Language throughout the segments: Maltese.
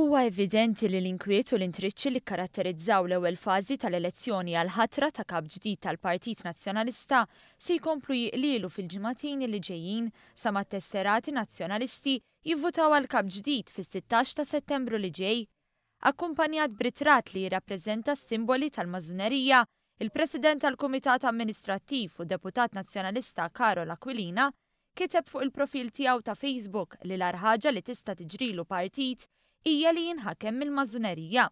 Huwa evidenti li l-inkwiet u l-intriċċi li kkaratterizzaw l-ewwel fażi tal-elezzjoni għal ħatra ta' kap ġdid tal-Partit Nazzjonalista se jkomplu jiqlielu fil-ġimagħtejn li ġejjin sa ma' tesserati nazzjonalisti jivvutaw għal kap ġdid fis-16 ta' Settembru li ġej. Akkumpanjat b'ritratt li jirrappreżenta s-simboli tal-Mażunerija, il-President tal-Kumitat Amministrattiv u Deputat Nazzjonalista Karol Aquilina kiteb fuq il-profil tiegħu ta' Facebook li l-ar ħaġa li tista' tiġrilu partit hija li jinħakem mill-Mażunerija.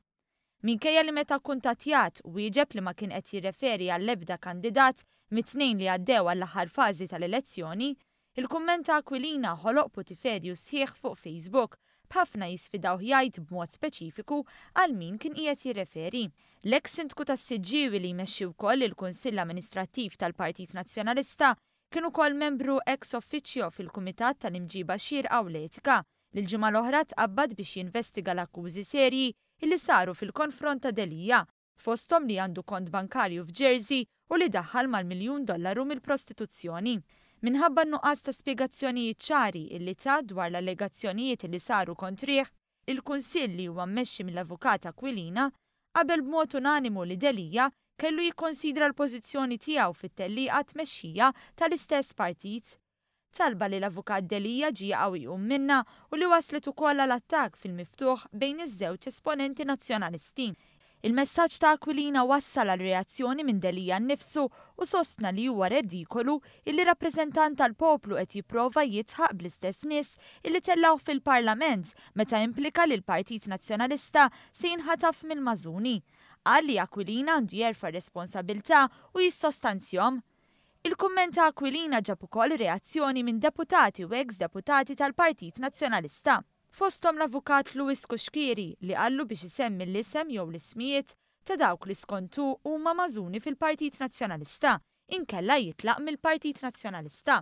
Minkejja li meta kuntattjat wieġeb li ma kien qed jirreferi għall-ebda kandidat mit-tnejn li għaddew għall-aħħar fażi tal-elezzjoni, il-kumment ta' Aquilina ħoloq putiferju sħiħ fuq Facebook b'ħafna jisfidaw jgħid b'mod speċifiku għal min kien qiegħed jirreferi. L-eks sindku tas-Siġġiewi li jmexxi wkoll il-Kunsill Amministrattiv tal-Partit Nazzjonalista kien ukoll membru ex officio fil-Kumitat tal-Imġiba Xierqa u l-Etika li l-ġimgħa l-oħra tqabbad biex jinvestiga l-akkużi serji li saru fil-konfront ta' Delia, fosthom li għandu kont bankarju f'Jersey u li daħħal mal-$1,000,000 mill-prostituzzjoni. Minħabba nuqqas ta' spjegazzjonijiet ċari illi ta' dwar l-allegazzjonijiet li saru kontrih, il-Kunsill li huwa mmexxi mill-Avukat Aquilina qabel b'mod unanimu li Delia kellu jikkonsidra l-pożizzjoni tiegħu fit-tellieqa tmexxija tal-istess partit. Talba li l-Avukat Delia ġie qawwi minna u li waslet ukoll l-attakk fil-miftuħ bejn iż-żewġ esponenti nazzjonalisti. Il-messaġġ ta' Aquilina wassal għal reazzjoni minn Delia nnifsu u sostna li huwa redikolu illi rappreżentant tal-poplu qed jipprova jitħaq bl-istess nies illi tellgħu fil-Parlament meta implika li l-Partit Nazzjonalista se jinħataf mill-Mażuni. Qal li Aquilina għandu jerfa' responsabbiltà u jissostanzjahom. Il-kumment ta' Aquilina ġab ukoll reazzjoni minn deputati u ex-deputati tal-Partit Nazzjonalista. Fosthom l-Avukat Luis Kuxkieri li qallu biex isemmi l-isem jew l-ismijiet ta' dawk li skontu huma mażuni fil-Partit Nazzjonalista, inkella jitlaq mill-Partit Nazzjonalista.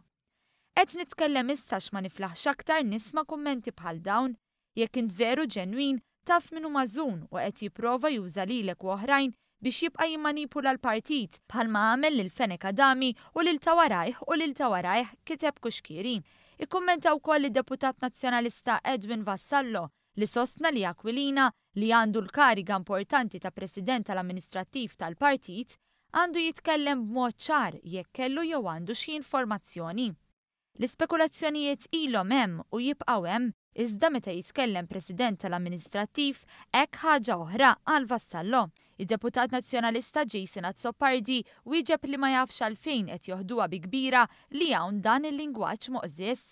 Qed nitkellem issa x'ma niflaħx aktar nisma' kummenti bħal dawn, jekk int veru ġenwin taf min hu mażun u qed jipprova juża lilek u oħrajn biex jibqa' jimmanipula l-partit bħalma għamel lil Fenek Adami u lil tawarajh kiteb Kuxkieri. Ikkummenta wkoll id-Deputat Nazzjonalista Edwin Vassallo li sostna li Aquilina li għandu l-kariga importanti ta' President tal-Amministrattiv tal-Partit għandu jitkellem b'mod ċar jekk kellu jew għandu xi informazzjoni. L-ispekulazzjonijiet ilhom hemm u jibqgħu hemm iżda meta jitkellem President tal-Amministrattiv hekk ħaġa oħra għal Vassallo. Id-Deputat Nazzjonalista Jason Azzopardi wieġeb li ma jafx għalfejn qed joħduha bi kbira li hawn dan il-lingwaġġ moqżies.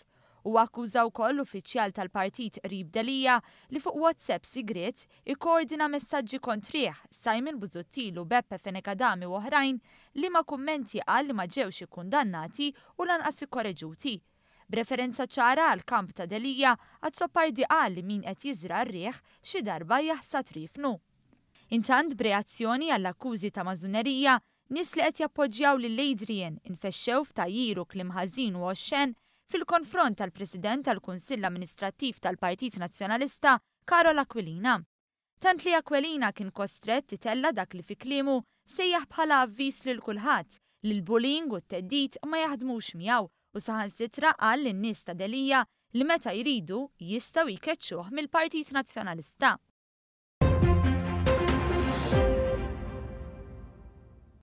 U akkuża wkoll uffiċjal tal-Partit qrib Delia li fuq WhatsApp sigriet ikkoordina messaġġi kontrih Simon Busuttil u Beppe Fenek Adami u oħrajn li ma kummenti qal li ma ġewx ikkundannati u lanqas ikkoreġuti. B'referenza ċara għal kamp ta' Delia, Azzopardi qal li min qed jiżra r-riħ xi darba jaħsa trifnu. Intant b'reazzjoni għall-akkużi ta' Mażunerija, nies li qed jappoġġjaw lil Adrian infexxew f'tajjiru kliem ħażin u oxxen fil-konfront tal-President tal-Kunsill Amministrattiv tal-Partit Nazzjonalista Karol Aquilina. Tant li Aquilina kien kostrett titella dak li fi kliemu sejjaħ bħala avviż lil kulħadd li l-bullying u t-teddid ma jaħdmux miegħu u saħansitra qal lin-nies ta' Delia li meta jridu jistgħu jkeċċuh mill-Partit Nazzjonalista.